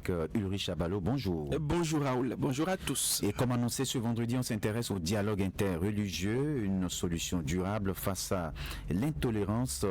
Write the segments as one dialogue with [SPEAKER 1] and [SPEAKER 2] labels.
[SPEAKER 1] avec Ulrich Abalo. Bonjour.
[SPEAKER 2] Bonjour Raoul, bonjour à tous.
[SPEAKER 1] Et comme annoncé ce vendredi, on s'intéresse au dialogue interreligieux, une solution durable face à l'intolérance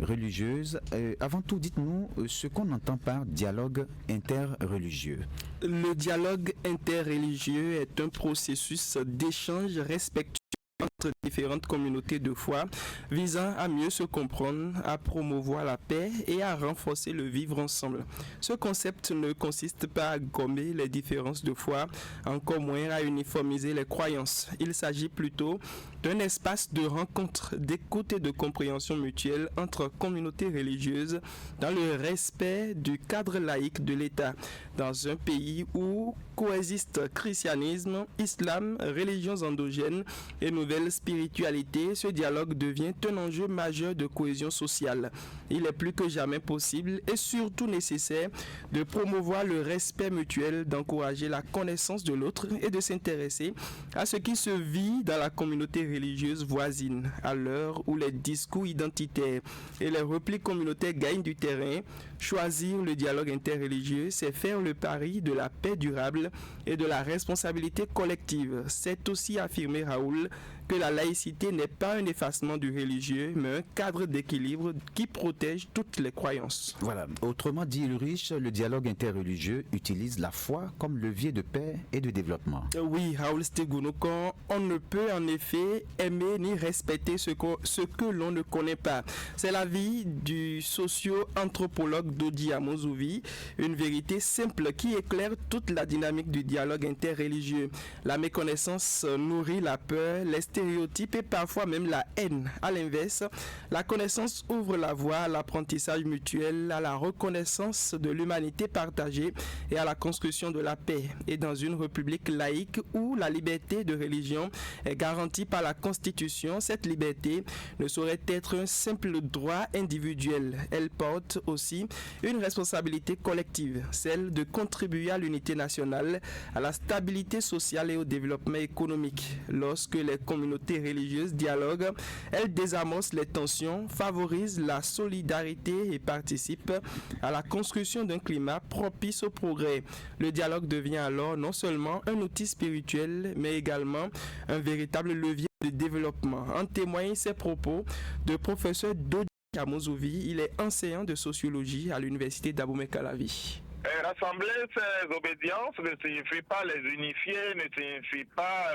[SPEAKER 1] religieuse. Avant tout, dites-nous ce qu'on entend par dialogue interreligieux.
[SPEAKER 2] Le dialogue interreligieux est un processus d'échange respectueux entre différentes communautés de foi visant à mieux se comprendre, à promouvoir la paix et à renforcer le vivre ensemble. Ce concept ne consiste pas à gommer les différences de foi, encore moins à uniformiser les croyances. Il s'agit plutôt d'un espace de rencontre, d'écoute et de compréhension mutuelle entre communautés religieuses dans le respect du cadre laïque de l'État. Dans un pays où coexistent christianisme, islam, religions endogènes et nouvelles spiritualités, ce dialogue devient un enjeu majeur de cohésion sociale. Il est plus que jamais possible et surtout nécessaire de promouvoir le respect mutuel, d'encourager la connaissance de l'autre et de s'intéresser à ce qui se vit dans la communauté religieuse voisine. À l'heure où les discours identitaires et les replis communautaires gagnent du terrain, choisir le dialogue interreligieux, c'est faire le pari de la paix durable et de la responsabilité collective. C'est aussi affirmer, Raoul, que la laïcité n'est pas un effacement du religieux, mais un cadre d'équilibre qui protège toutes les croyances.
[SPEAKER 1] Voilà. Autrement dit, Ulrich, le dialogue interreligieux utilise la foi comme levier de paix et de développement.
[SPEAKER 2] Oui, Raoul Stegounoukan, on ne peut en effet aimer ni respecter ce que l'on ne connaît pas. C'est l'avis du socio-anthropologue Dodi Amozouvi, une vérité simple qui éclaire toute la dynamique du dialogue interreligieux. La méconnaissance nourrit la peur, les stéréotypes et parfois même la haine. À l'inverse, la connaissance ouvre la voie à l'apprentissage mutuel, à la reconnaissance de l'humanité partagée et à la construction de la paix. Et dans une république laïque où la liberté de religion est garantie par la Constitution, cette liberté ne saurait être un simple droit individuel. Elle porte aussi une responsabilité collective, celle de contribuer à l'unité nationale, à la stabilité sociale et au développement économique. Lorsque les communautés religieuses dialoguent, elles désamorcent les tensions, favorisent la solidarité et participent à la construction d'un climat propice au progrès. Le dialogue devient alors non seulement un outil spirituel, mais également un véritable levier de développement. En témoignent ces propos de professeur Dodi Amozouvi. Il est enseignant de sociologie à l'université d'Abomey-Calavi.
[SPEAKER 3] Rassembler ces obédiences ne signifie pas les unifier, ne signifie pas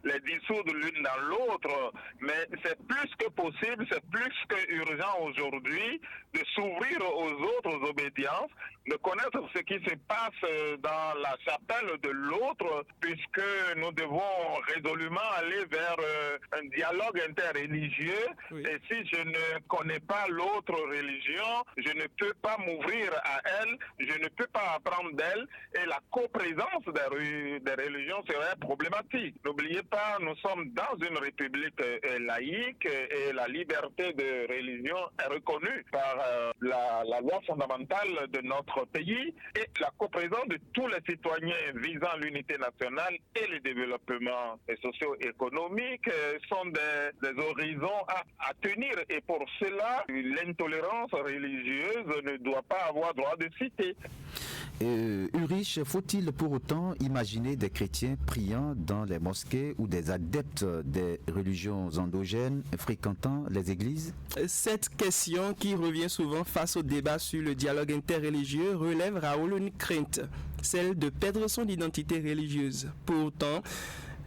[SPEAKER 3] les dissoudre l'une dans l'autre, mais c'est plus que possible, c'est plus que urgent aujourd'hui de s'ouvrir aux autres obédiences, de connaître ce qui se passe dans la chapelle de l'autre, puisque nous devons résolument aller vers un dialogue interreligieux. Oui. Et si je ne connais pas l'autre religion, je ne peux pas m'ouvrir à elle, je ne peux pas apprendre d'elle, et la coprésence des religions serait problématique. N'oubliez pas, nous sommes dans une république laïque et la liberté de religion est reconnue par la loi fondamentale de notre pays, et la coprésence de tous les citoyens visant l'unité nationale et le développement socio-économique sont des horizons à tenir, et pour cela, l'intolérance religieuse ne doit pas avoir droit de cité.
[SPEAKER 1] Ulrich, faut-il pour autant imaginer des chrétiens priant dans les mosquées ou des adeptes des religions endogènes fréquentant les églises?
[SPEAKER 2] Cette question qui revient souvent face au débat sur le dialogue interreligieux relève, Raoul, une crainte, celle de perdre son identité religieuse. Pourtant,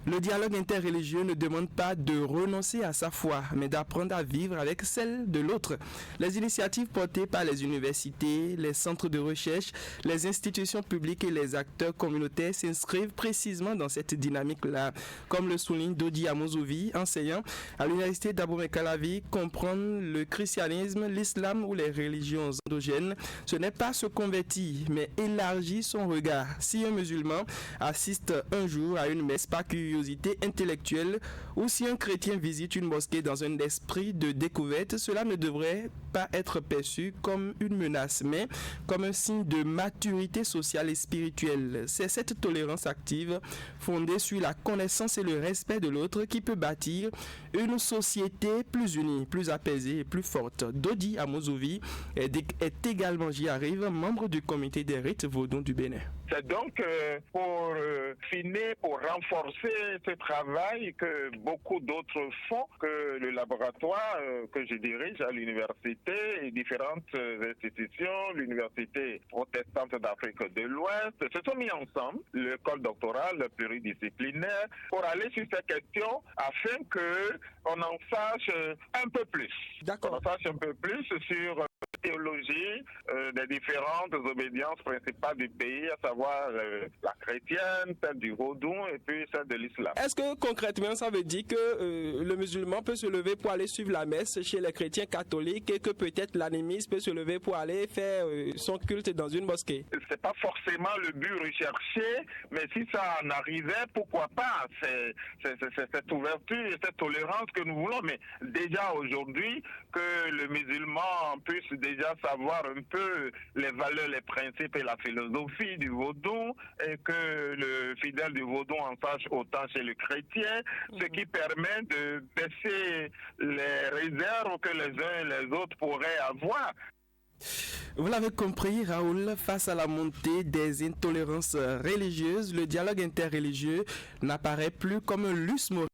[SPEAKER 2] le dialogue interreligieux ne demande pas de renoncer à sa foi, mais d'apprendre à vivre avec celle de l'autre. Les initiatives portées par les universités, les centres de recherche, les institutions publiques et les acteurs communautaires s'inscrivent précisément dans cette dynamique-là. Comme le souligne Dodi Amozouvi, enseignant à l'université d'Abomey-Calavi, comprendre le christianisme, l'islam ou les religions endogènes, ce n'est pas se convertir, mais élargir son regard. Si un musulman assiste un jour à une messe par curiosité intellectuelle, ou si un chrétien visite une mosquée dans un esprit de découverte, cela ne devrait pas être perçu comme une menace, mais comme un signe de maturité sociale et spirituelle. C'est cette tolérance active, fondée sur la connaissance et le respect de l'autre, qui peut bâtir une société plus unie, plus apaisée et plus forte. Dodi Amozovi est également, j'y arrive, membre du comité des rites vaudons du Bénin.
[SPEAKER 3] C'est donc pour finir, pour renforcer ce travail que beaucoup d'autres font, que le laboratoire que je dirige à l'université et différentes institutions, l'université protestante d'Afrique de l'Ouest, se sont mis ensemble, l'école doctorale pluridisciplinaire, pour aller sur ces questions afin qu'on en sache un peu plus.
[SPEAKER 2] D'accord.
[SPEAKER 3] On en sache un peu plus sur la théologie des différentes obédiences principales du pays, à savoir la chrétienne, celle du vaudou et puis celle de l'islam.
[SPEAKER 2] Est-ce que concrètement ça veut dire que le musulman peut se lever pour aller suivre la messe chez les chrétiens catholiques et que peut-être l'animiste peut se lever pour aller faire son culte dans une mosquée?
[SPEAKER 3] C'est pas forcément le but recherché, mais si ça en arrivait, pourquoi pas? C'est cette ouverture et cette tolérance que nous voulons, mais déjà aujourd'hui, que le musulman puisse déjà savoir un peu les valeurs, les principes et la philosophie du vaudou, et que le fidèle du vaudou en sache autant chez le chrétien, ce qui permet de baisser les réserves que les uns et les autres pourraient avoir.
[SPEAKER 2] Vous l'avez compris, Raoul, face à la montée des intolérances religieuses, le dialogue interreligieux n'apparaît plus comme un luxe moral,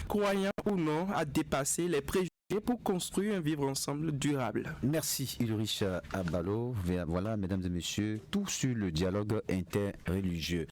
[SPEAKER 2] croyant ou non à dépasser les préjugés pour construire un vivre ensemble durable.
[SPEAKER 1] Merci Ulrich Abalo. Voilà, mesdames et messieurs, tout sur le dialogue interreligieux.